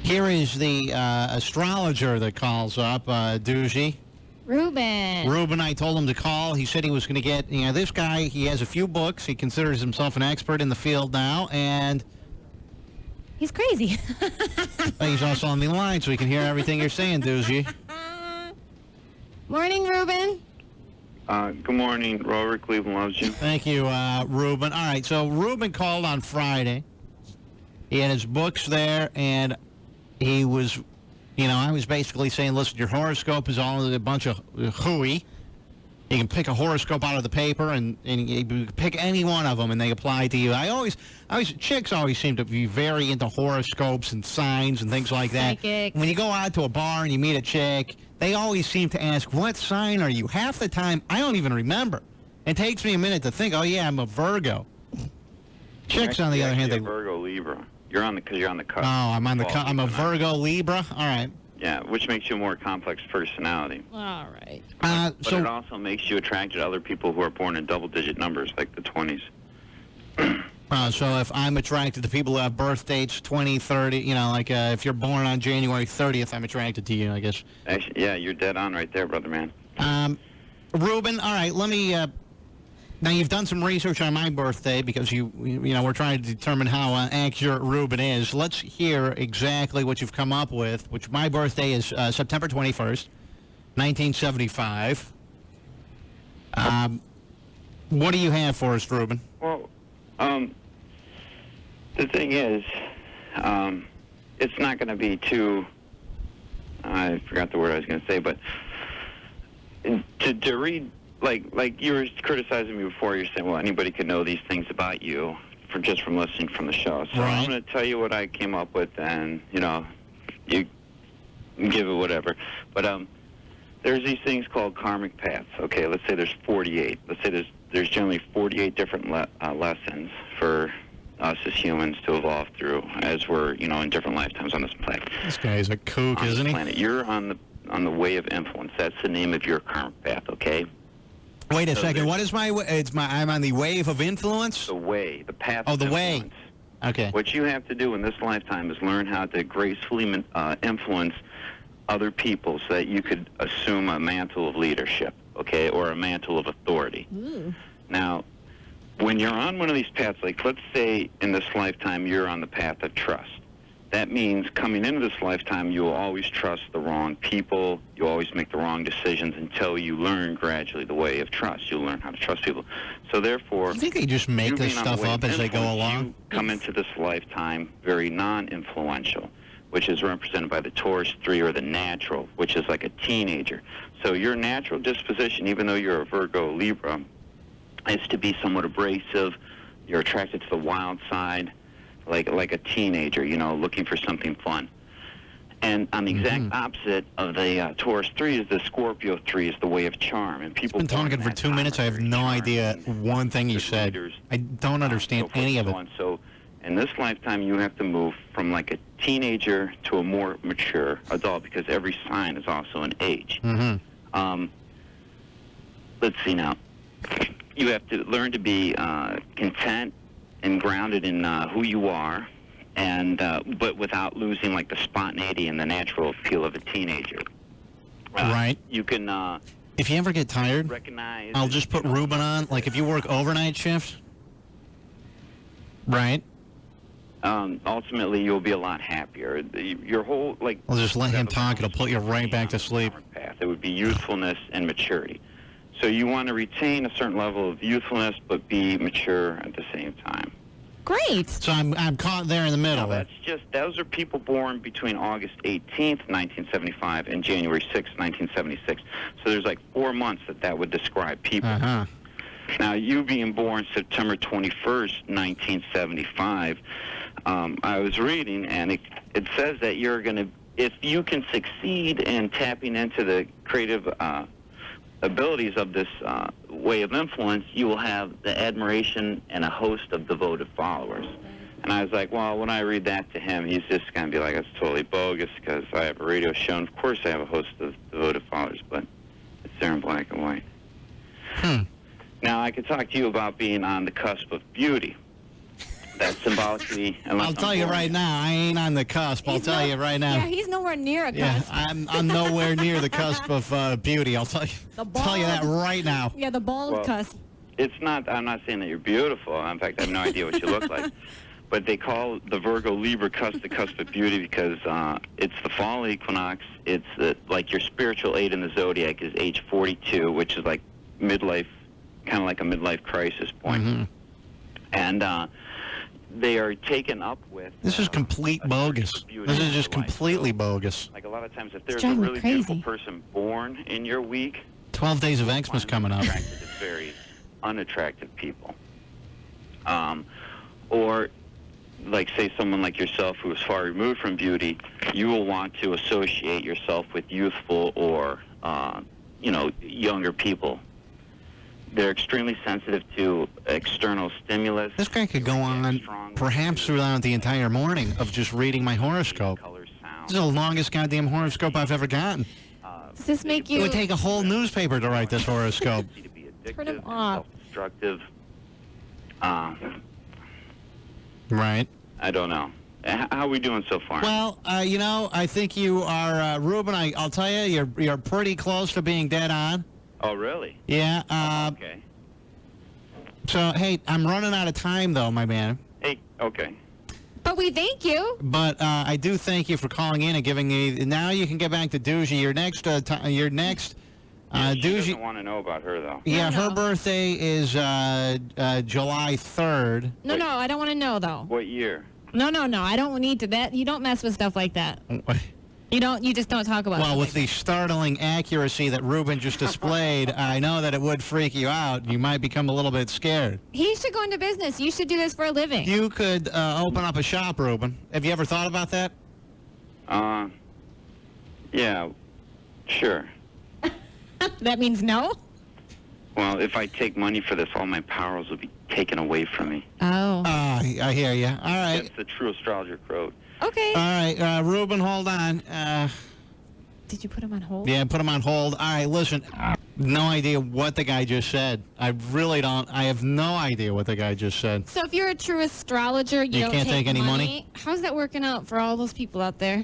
Here is the astrologer that calls up, Doozy. Ruben, I told him to call. He said he was going to get, this guy, he has a few books. He considers himself an expert in the field now, and he's crazy. he's also on the line, so he can hear everything you're saying, Doozy. Morning, Ruben. Good morning, Rover. Cleveland loves you. Thank you, Ruben. All right, so Ruben called on Friday. He had his books there, and he was, I was basically saying, listen, your horoscope is all a bunch of hooey. You can pick a horoscope out of the paper, and you can pick any one of them, and they apply to you. Chicks always seem to be very into horoscopes and signs and things like that. Psychics. When you go out to a bar and you meet a chick, they always seem to ask, what sign are you? Half the time, I don't even remember. It takes me a minute to think, oh, yeah, I'm a Virgo. Chicks, on the other hand, they Virgo Libra. You're on the cusp. Oh, I'm on the cusp. I'm a Virgo Libra. All right. Yeah, which makes you a more complex personality. All right. But it also makes you attracted to other people who are born in double-digit numbers, like the 20s. So if I'm attracted to people who have birth dates 20, 30, if you're born on January 30th, I'm attracted to you, I guess. Actually, yeah, you're dead on right there, brother man. Ruben, all right, let me... now, you've done some research on my birthday because we're trying to determine how accurate Ruben is. Let's hear exactly what you've come up with, which my birthday is September 21st, 1975. What do you have for us, Ruben? Well, the thing is, it's not going to be too... I forgot the word I was going to say, but to read... Like you were criticizing me before, you're saying, well, anybody could know these things about you just from listening from the show. So right. I'm going to tell you what I came up with, and, you give it whatever. But there's these things called karmic paths, okay? Let's say there's 48. Let's say there's generally 48 different lessons for us as humans to evolve through as we're, in different lifetimes on this planet. This guy's a kook, isn't he? Planet. You're on the way of influence. That's the name of your karmic path, okay? Wait a second. What is I'm on the wave of influence? The path of influence. Way. Okay. What you have to do in this lifetime is learn how to gracefully influence other people so that you could assume a mantle of leadership, okay, or a mantle of authority. Ooh. Now, when you're on one of these paths, like let's say in this lifetime you're on the path of trust. That means coming into this lifetime, you will always trust the wrong people. You always make the wrong decisions until you learn gradually the way of trust. You'll learn how to trust people. So therefore... You think they just make this stuff up as they go along? You come into this lifetime very non-influential, which is represented by the Taurus 3 or the natural, which is like a teenager. So your natural disposition, even though you're a Virgo Libra, is to be somewhat abrasive. You're attracted to the wild side. Like a teenager, looking for something fun. And on the exact opposite of the Taurus 3 is the Scorpio 3 is the way of charm. And people been talking for 2 minutes. I have no idea one thing you said. I don't understand any of it. So in this lifetime, you have to move from like a teenager to a more mature adult because every sign is also an age. Mm-hmm. Let's see now. You have to learn to be content and grounded in who you are, and but without losing like the spontaneity and the natural appeal of a teenager. Right. You can. If you ever get tired, recognize. I'll just put Ruben on. Like if you work overnight shifts. Right. Ultimately, you'll be a lot happier. Your whole I'll just let him talk. It'll put you right back to sleep. Path. It would be youthfulness and maturity. So you want to retain a certain level of youthfulness, but be mature at the same time. Great. So I'm caught there in the middle. Now, those are people born between August 18th, 1975, and January 6th, 1976. So there's like 4 months that would describe people. Uh-huh. Now, you being born September 21st, 1975, I was reading, and it says that you're going to, if you can succeed in tapping into the creative abilities of this way of influence, you will have the admiration and a host of devoted followers. And I was like, well, when I read that to him, he's just going to be like, that's totally bogus because I have a radio show, and of course I have a host of devoted followers, but it's there in black and white. Now, I could talk to you about being on the cusp of beauty. that symbolically. Unless I'll I'm tell you born right yet. now, I ain't on the cusp. I'll tell you right now. Yeah, he's nowhere near a Yeah, cusp. I'm nowhere near the cusp of beauty. I'll tell you that right now. Yeah, the bald Well, cusp. It's not. I'm not saying that you're beautiful. In fact, I have no idea what you look like. But they call the Virgo Libra cusp the cusp of beauty because it's the fall equinox. It's like your spiritual age in the zodiac is age 42, which is like midlife, kind of like a midlife crisis point. Mm-hmm. And they are taken up with. This is complete a bogus. search for beauty This is in just your life. completely So, bogus. like a lot of times, if there's a driving me really beautiful crazy. person born in your week, 12 days of Xmas find coming them up. attracted to very unattractive people. Or, like, say someone like yourself who is far removed from beauty, you will want to associate yourself with youthful or, younger people. They're extremely sensitive to external stimulus. This guy could go React on strongly perhaps to throughout the entire morning of just reading my horoscope. colors, sound. This is the longest goddamn horoscope I've ever gotten. Does this make It you... would take a whole newspaper to write this horoscope. To be Turn 'em addictive and off. self-destructive. Right. I don't know. How are we doing so far? Well, I think you are, Ruben, I'll tell you, you're pretty close to being dead on. Oh, really? Yeah. Okay. So, hey, I'm running out of time, though, my man. Hey, okay. But we thank you. But I do thank you for calling in and giving me. Now you can get back to Doogie. Your next, She Doogie. doesn't want to know about her, though. Yeah, No, her no. birthday is July 3rd. No, no, I don't want to know, though. What year? No, I don't need to. That you don't mess with stuff like that. You just don't talk about it. Well, with the startling accuracy that Ruben just displayed, I know that it would freak you out. You might become a little bit scared. He should go into business. You should do this for a living. You could open up a shop, Ruben. Have you ever thought about that? Yeah, sure. That means no? Well, if I take money for this, all my powers will be taken away from me. Oh. I hear you. All right. That's the true astrologer quote. Okay. All right, Ruben, hold on. Did you put him on hold? Yeah, put him on hold. All right, listen. No idea what the guy just said. I really don't. I have no idea what the guy just said. So if you're a true astrologer, you don't can't take take any money? How's that working out for all those people out there?